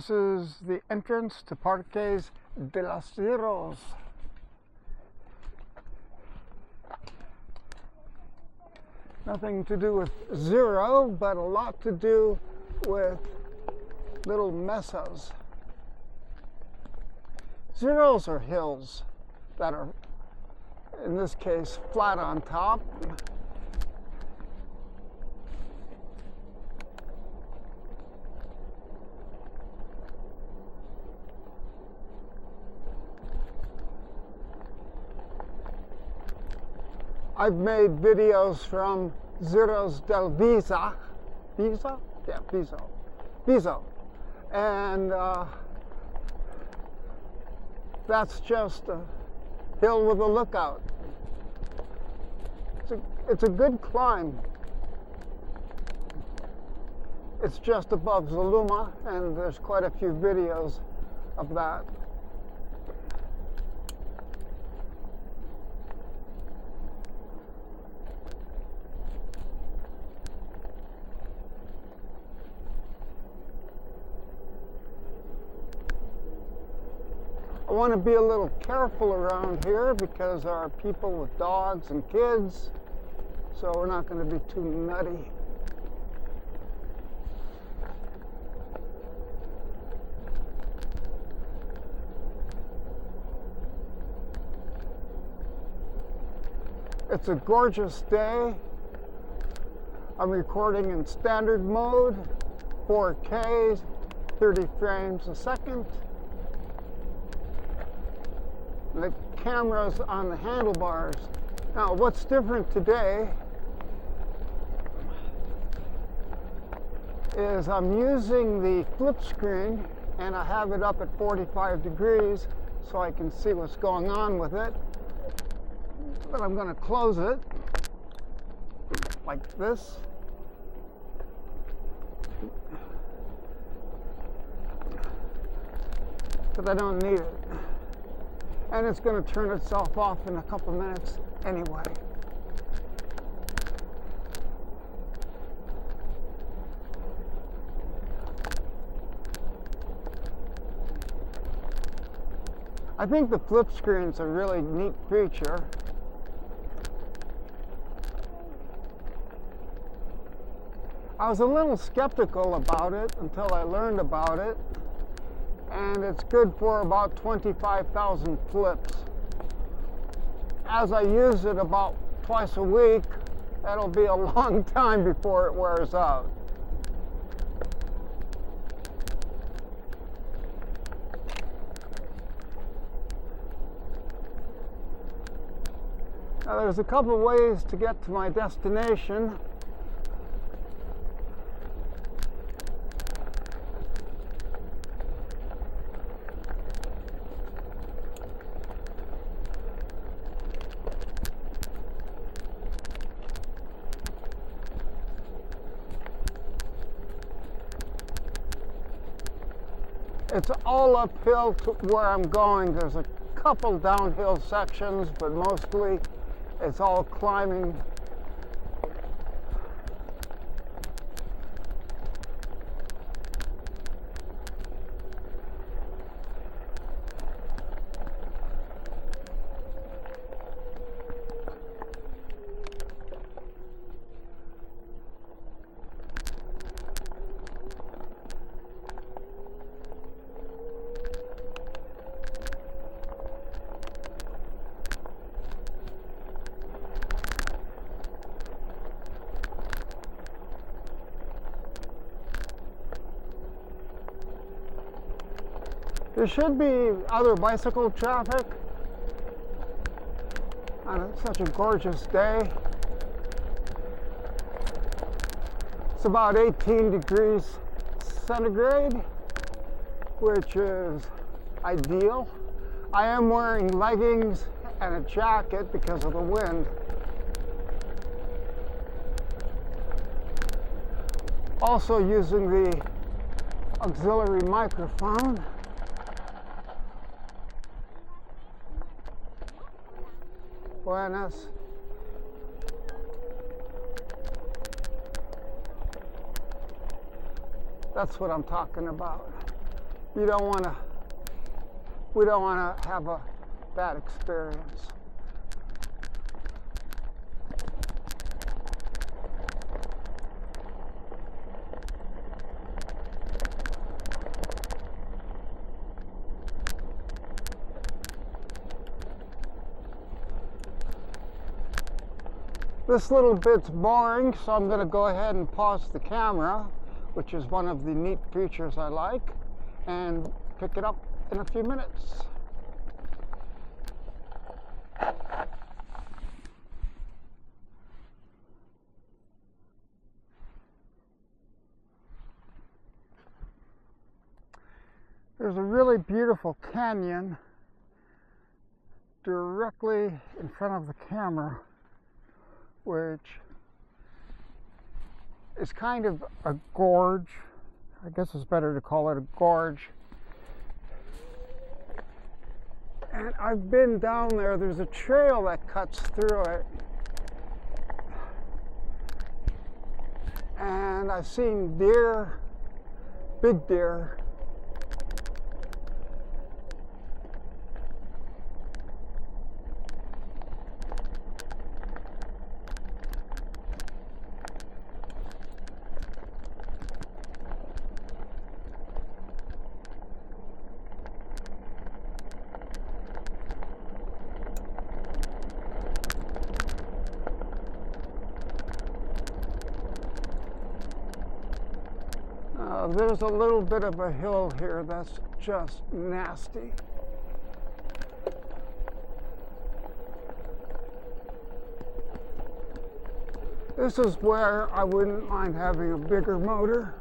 This is the entrance to Parque de los Cerros. Nothing to do with zero, but a lot to do with little mesas. Zeros are hills that are, in this case, flat on top. I've made videos from Cerros del Viso, and that's just a hill with a lookout. It's a good climb. It's just above Zaluma, and there's quite a few videos of that. I want to be a little careful around here because there are people with dogs and kids, so we're not going to be too nutty. It's a gorgeous day. I'm recording in standard mode, 4K, 30 frames a second. The camera's on the handlebars. Now, what's different today is I'm using the flip screen and I have it up at 45 degrees so I can see what's going on with it. But I'm going to close it like this. Because I don't need it. And it's going to turn itself off in a couple minutes anyway. I think the flip screen's a really neat feature. I was a little skeptical about it until I learned about it. And it's good for about 25,000 flips. As I use it about twice a week, that'll be a long time before it wears out. Now there's a couple of ways to get to my destination. It's all uphill to where I'm going. There's a couple downhill sections, but mostly it's all climbing. There should be other bicycle traffic on such a gorgeous day. It's about 18 degrees centigrade, which is ideal. I am wearing leggings and a jacket because of the wind. Also using the auxiliary microphone. Buenas. That's what I'm talking about. we don't want to have a bad experience. This little bit's boring, so I'm going to go ahead and pause the camera, which is one of the neat features I like, and pick it up in a few minutes. There's a really beautiful canyon directly in front of the camera, which is kind of a gorge. I guess it's better to call it a gorge. And I've been down there. There's a trail that cuts through it. And I've seen deer, big deer. There's a little bit of a hill here that's just nasty. This is where I wouldn't mind having a bigger motor.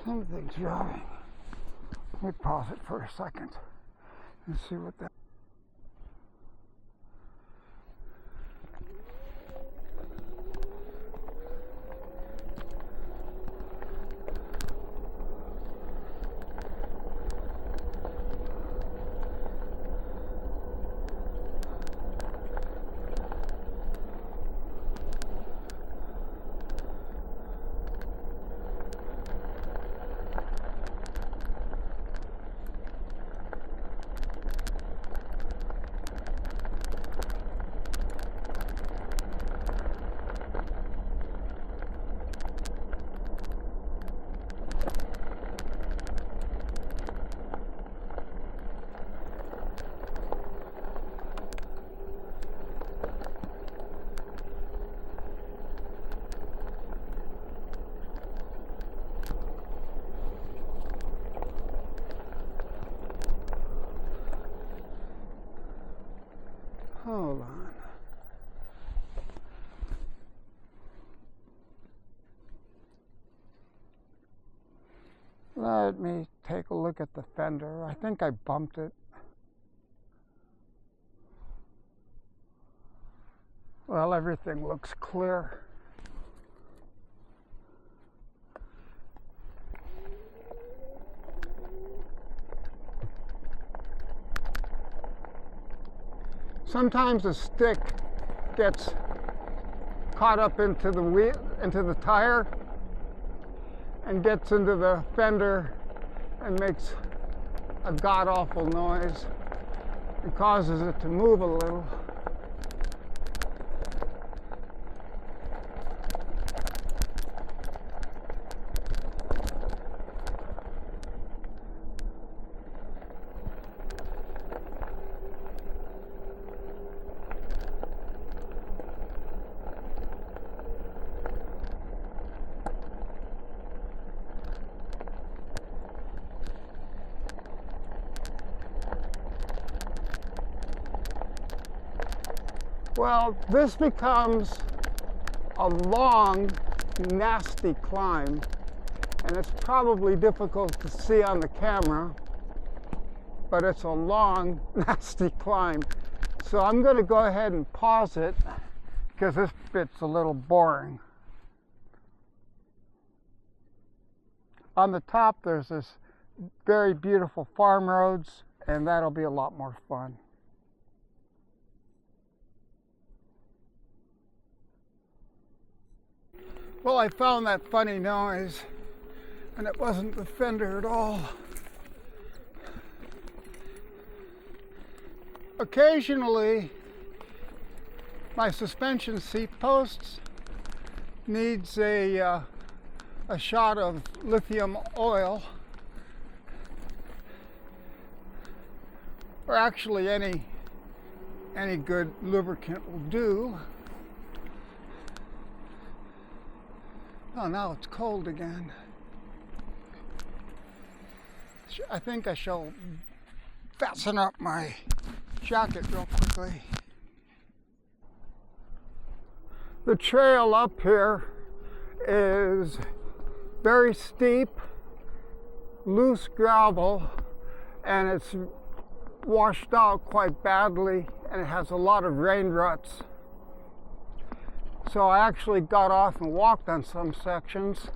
Something's driving. Let me pause it for a second and see what that. Hold on. Let me take a look at the fender. I think I bumped it. Well, everything looks clear. Sometimes a stick gets caught up into the wheel, into the tire, and gets into the fender and makes a god-awful noise. It causes it to move a little. Well, this becomes a long, nasty climb, and it's probably difficult to see on the camera, but it's a long, nasty climb. So I'm going to go ahead and pause it because this bit's a little boring. On the top, there's this very beautiful farm roads, and that'll be a lot more fun. Well, I found that funny noise, and it wasn't the fender at all. Occasionally, my suspension seat posts needs a shot of lithium oil, or actually any good lubricant will do. Oh, now it's cold again. I think I shall fasten up my jacket real quickly. The trail up here is very steep, loose gravel, and it's washed out quite badly, and it has a lot of rain ruts. So I actually got off and walked on some sections.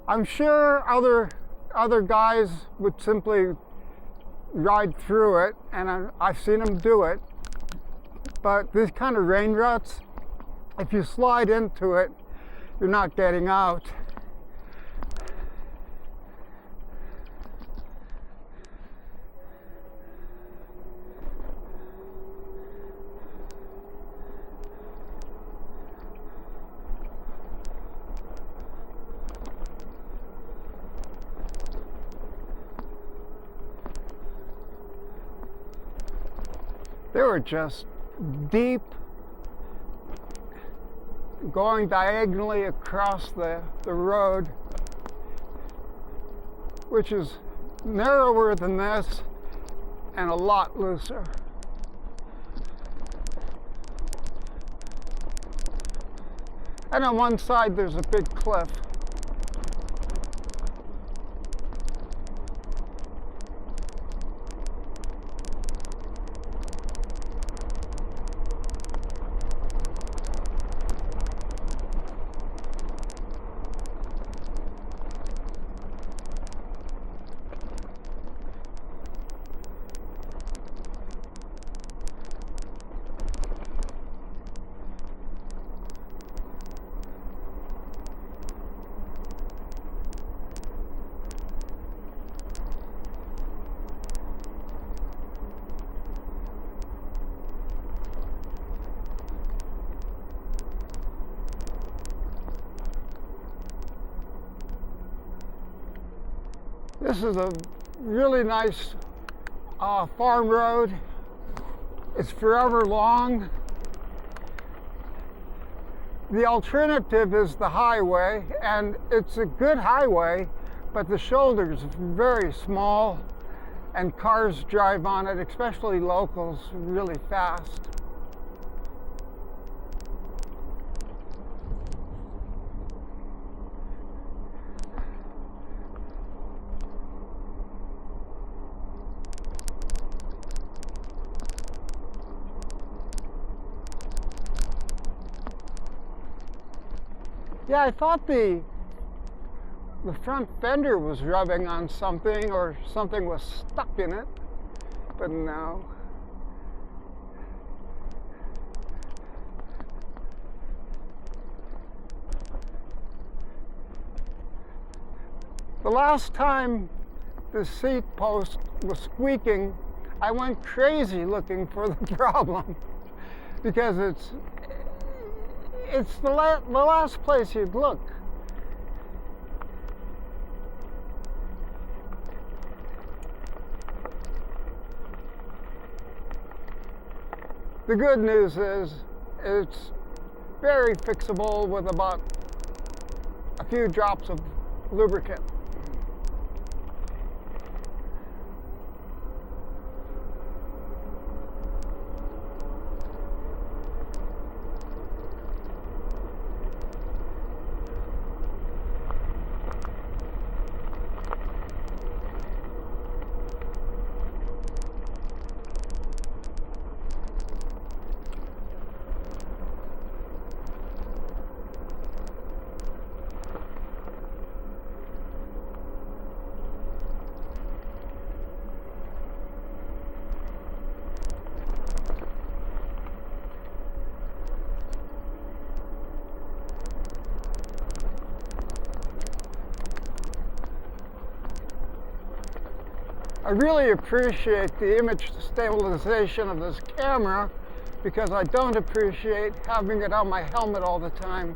I'm sure other guys would simply ride through it, and I've seen them do it. But these kind of rain ruts, if you slide into it, you're not getting out. They were just deep, going diagonally across the road, which is narrower than this and a lot looser. And on one side there's a big cliff. This is a really nice farm road. It's forever long. The alternative is the highway, and it's a good highway, but the shoulder's very small, and cars drive on it, especially locals, really fast. Yeah, I thought the front fender was rubbing on something, or something was stuck in it, but no. The last time the seat post was squeaking, I went crazy looking for the problem because it's the last place you'd look. The good news is it's very fixable with about a few drops of lubricant. I really appreciate the image stabilization of this camera because I don't appreciate having it on my helmet all the time.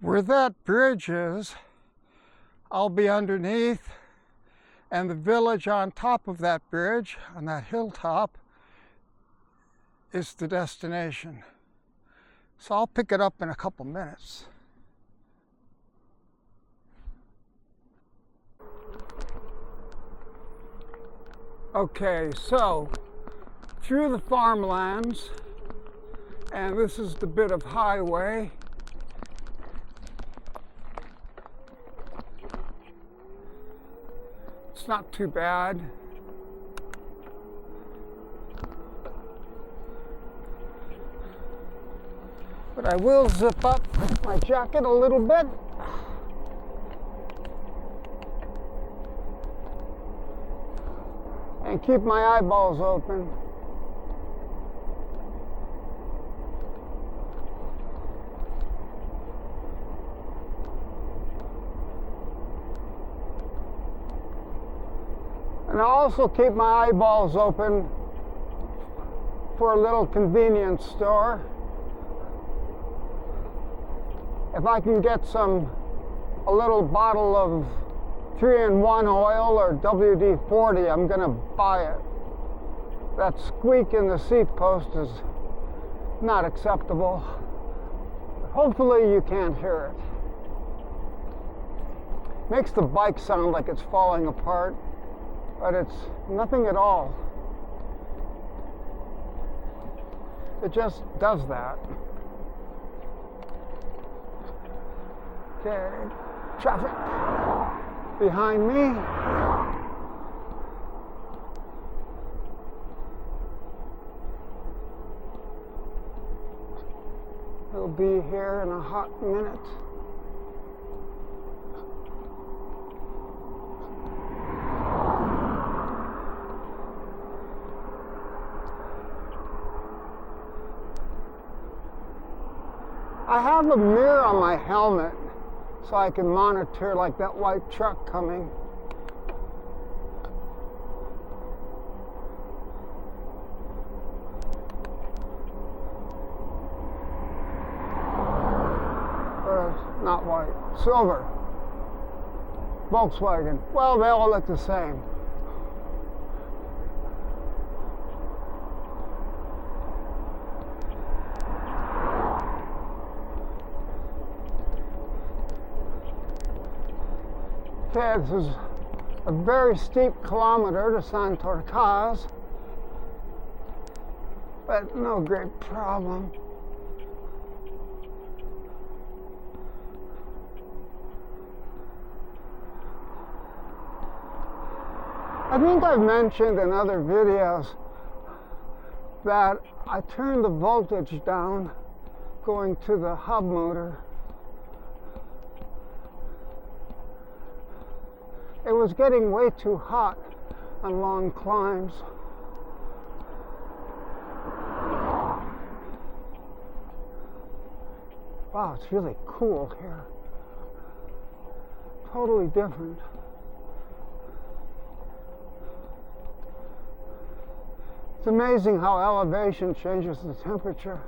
Where that bridge is, I'll be underneath, and the village on top of that bridge, on that hilltop, is the destination. So I'll pick it up in a couple minutes. Okay, so through the farmlands, and this is the bit of highway. It's not too bad. But I will zip up my jacket a little bit. And keep my eyeballs open. And I also keep my eyeballs open for a little convenience store. If I can get a little bottle of 3-in-1 oil or WD-40, I'm gonna buy it. That squeak in the seat post is not acceptable. Hopefully you can't hear it. Makes the bike sound like it's falling apart, but it's nothing at all. It just does that. Okay, traffic behind me. He'll be here in a hot minute. I have a mirror on my helmet so I can monitor like that white truck coming. silver. Volkswagen. Well, they all look the same. Okay, this is a very steep kilometer to Santorcaz, but no great problem. I think I've mentioned in other videos that I turned the voltage down going to the hub motor. It was getting way too hot on long climbs. Wow, it's really cool here. Totally different. It's amazing how elevation changes the temperature.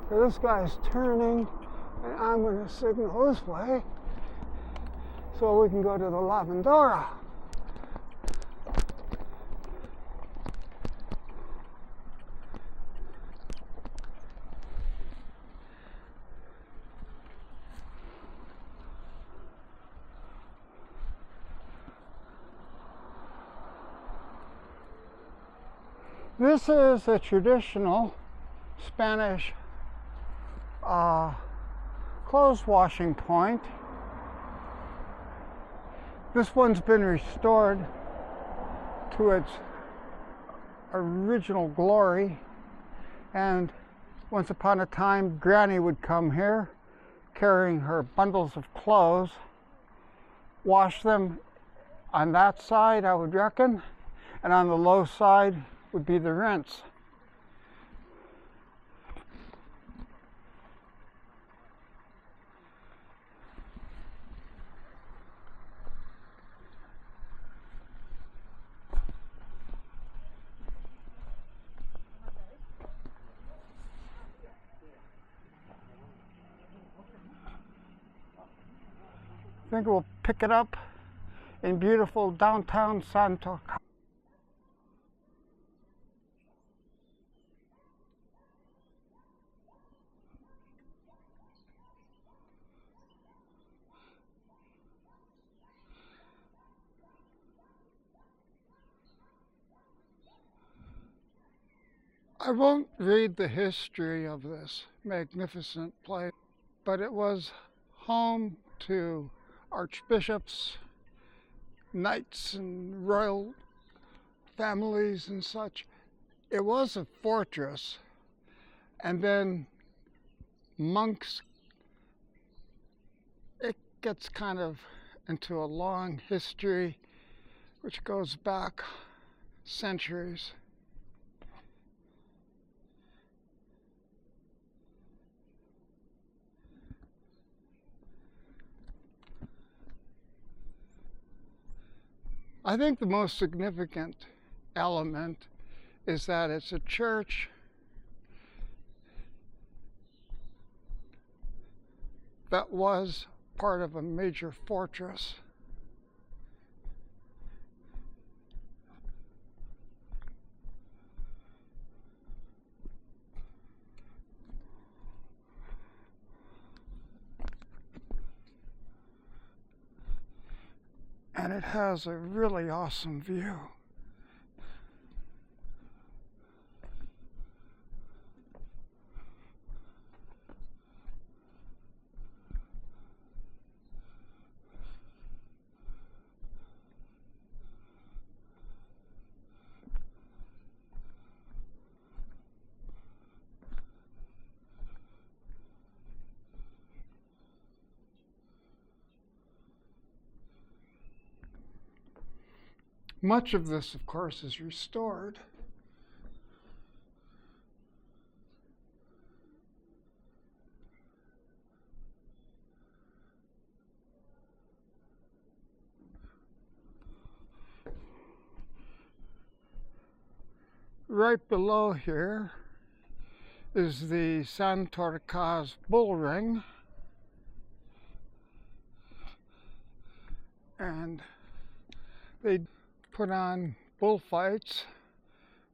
So this guy's turning, and I'm going to signal this way so we can go to the Lavandora. This is a traditional Spanish clothes washing point. This one's been restored to its original glory, and once upon a time Granny would come here carrying her bundles of clothes, wash them on that side, I would reckon, and on the low side would be the rinse. I think we'll pick it up in beautiful downtown Santorcaz. I won't read the history of this magnificent place, but it was home to archbishops, knights, and royal families and such. It was a fortress, and then monks. It gets kind of into a long history which goes back centuries. I think the most significant element is that it's a church that was part of a major fortress. And it has a really awesome view. Much of this, of course, is restored. Right below here is the Santorcaz bull ring, and they put on bullfights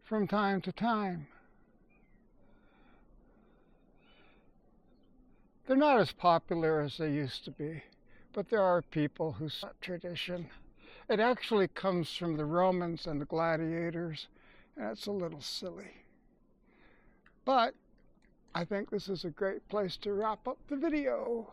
from time to time. They're not as popular as they used to be, but there are people who see that tradition. It actually comes from the Romans and the gladiators, and it's a little silly. But I think this is a great place to wrap up the video.